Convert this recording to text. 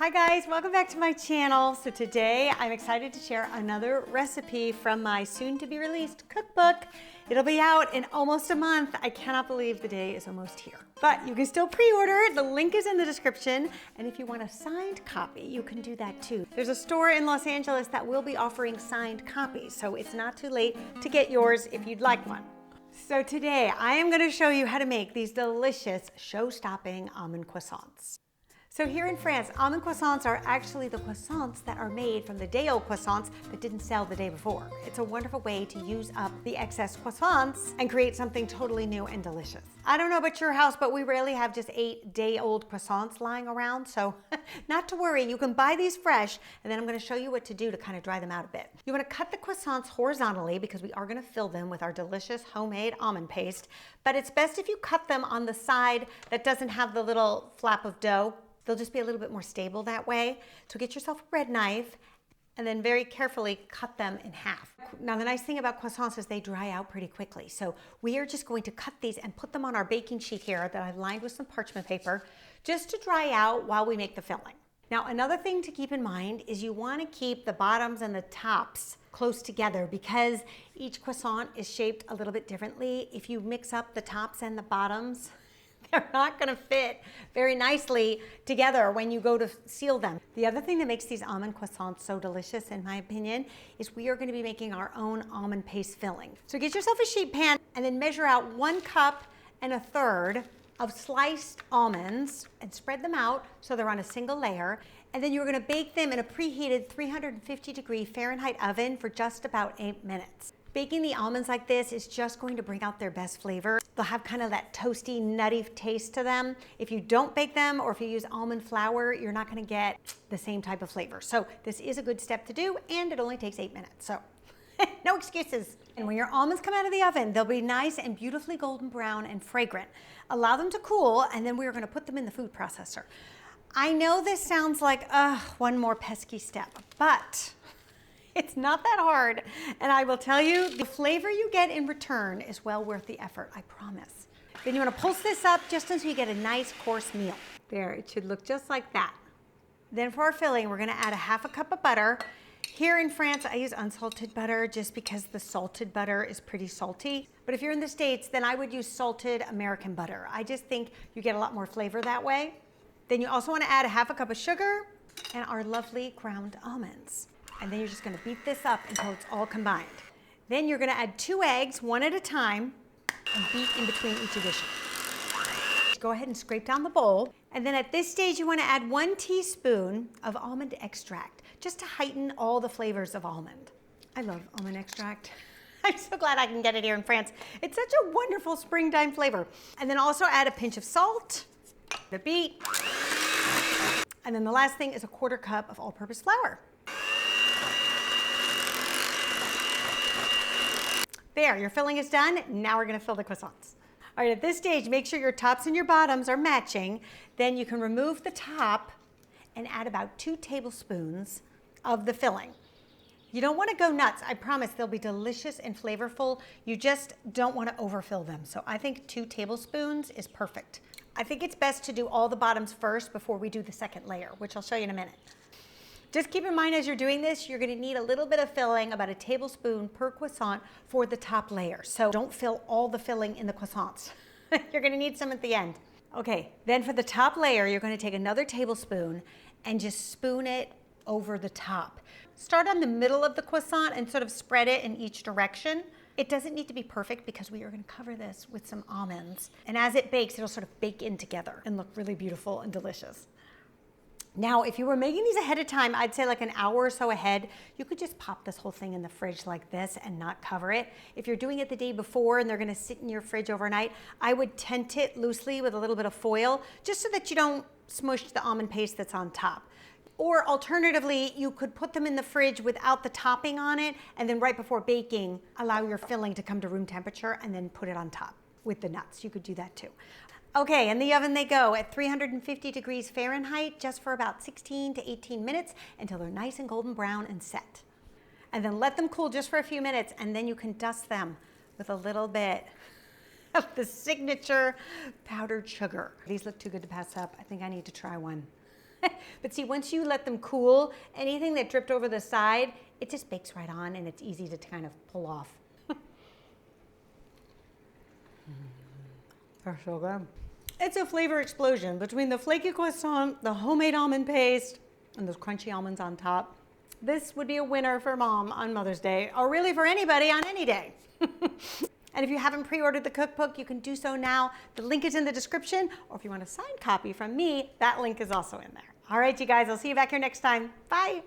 Hi guys, welcome back to my channel. So today I'm excited to share another recipe from my soon to be released cookbook. It'll be out in almost a month. I cannot believe the day is almost here. But you can still pre-order. The link is in the description. And if you want a signed copy, you can do that too. There's a store in Los Angeles that will be offering signed copies, so it's not too late to get yours if you'd like one. So today I am going to show you how to make these delicious show-stopping almond croissants. So here in France, almond croissants are actually the croissants that are made from the day-old croissants that didn't sell the day before. It's a wonderful way to use up the excess croissants and create something totally new and delicious. I don't know about your house, but we rarely have just 8 day-old croissants lying around, so not to worry, you can buy these fresh, and then I'm gonna show you what to do to kind of dry them out a bit. You wanna cut the croissants horizontally because we are gonna fill them with our delicious homemade almond paste, but it's best if you cut them on the side that doesn't have the little flap of dough. They'll just be a little bit more stable that way. So get yourself a bread knife and then very carefully cut them in half. Now the nice thing about croissants is they dry out pretty quickly. So we are just going to cut these and put them on our baking sheet here that I've lined with some parchment paper just to dry out while we make the filling. Now another thing to keep in mind is you want to keep the bottoms and the tops close together because each croissant is shaped a little bit differently. If you mix up the tops and the bottoms, they're not going to fit very nicely together when you go to seal them. The other thing that makes these almond croissants so delicious, in my opinion, is we are going to be making our own almond paste filling. So get yourself a sheet pan and then measure out 1 cup and 1/3 of sliced almonds and spread them out so they're on a single layer. And then you're going to bake them in a preheated 350-degree Fahrenheit oven for just about 8 minutes. Baking the almonds like this is just going to bring out their best flavor. They'll have kind of that toasty, nutty taste to them. If you don't bake them or if you use almond flour, you're not going to get the same type of flavor. So this is a good step to do, and it only takes 8 minutes. So no excuses. And when your almonds come out of the oven, they'll be nice and beautifully golden brown and fragrant. Allow them to cool, and then we're going to put them in the food processor. I know this sounds like one more pesky step, but it's not that hard, and I will tell you, the flavor you get in return is well worth the effort, I promise. Then you want to pulse this up just until you get a nice coarse meal. There, it should look just like that. Then for our filling, we're going to add a 1/2 cup of butter. Here in France, I use unsalted butter just because the salted butter is pretty salty. But if you're in the States, then I would use salted American butter. I just think you get a lot more flavor that way. Then you also want to add a 1/2 cup of sugar and our lovely ground almonds. And then you're just gonna beat this up until it's all combined. Then you're gonna add 2 eggs, 1 at a time, and beat in between each addition. Go ahead and scrape down the bowl. And then at this stage, you wanna add 1 teaspoon of almond extract, just to heighten all the flavors of almond. I love almond extract. I'm so glad I can get it here in France. It's such a wonderful springtime flavor. And then also add a pinch of salt, the beet. And then the last thing is a 1/4 cup of all-purpose flour. There, your filling is done. Now we're gonna fill the croissants. All right, at this stage, make sure your tops and your bottoms are matching. Then you can remove the top and add about 2 tablespoons of the filling. You don't wanna go nuts. I promise they'll be delicious and flavorful. You just don't wanna overfill them. So I think 2 tablespoons is perfect. I think it's best to do all the bottoms first before we do the second layer, which I'll show you in a minute. Just keep in mind as you're doing this, you're gonna need a little bit of filling, about 1 tablespoon per croissant for the top layer. So don't fill all the filling in the croissants. You're gonna need some at the end. Okay, then for the top layer, you're gonna take another tablespoon and just spoon it over the top. Start on the middle of the croissant and sort of spread it in each direction. It doesn't need to be perfect because we are gonna cover this with some almonds. And as it bakes, it'll sort of bake in together and look really beautiful and delicious. Now, if you were making these ahead of time, I'd say like an hour or so ahead, you could just pop this whole thing in the fridge like this and not cover it. If you're doing it the day before and they're gonna sit in your fridge overnight, I would tent it loosely with a little bit of foil, just so that you don't smush the almond paste that's on top. Or alternatively, you could put them in the fridge without the topping on it, and then right before baking, allow your filling to come to room temperature and then put it on top with the nuts. You could do that too. Okay, in the oven they go at 350 degrees Fahrenheit, just for about 16 to 18 minutes until they're nice and golden brown and set. And then let them cool just for a few minutes, and then you can dust them with a little bit of the signature powdered sugar. These look too good to pass up. I think I need to try one. But see, once you let them cool, anything that dripped over the side, it just bakes right on and it's easy to kind of pull off. They're so good. It's a flavor explosion between the flaky croissant, the homemade almond paste, and those crunchy almonds on top. This would be a winner for Mom on Mother's Day, or really for anybody on any day. And if you haven't pre-ordered the cookbook, you can do so now. The link is in the description, or if you want a signed copy from me, that link is also in there. All right, you guys, I'll see you back here next time. Bye.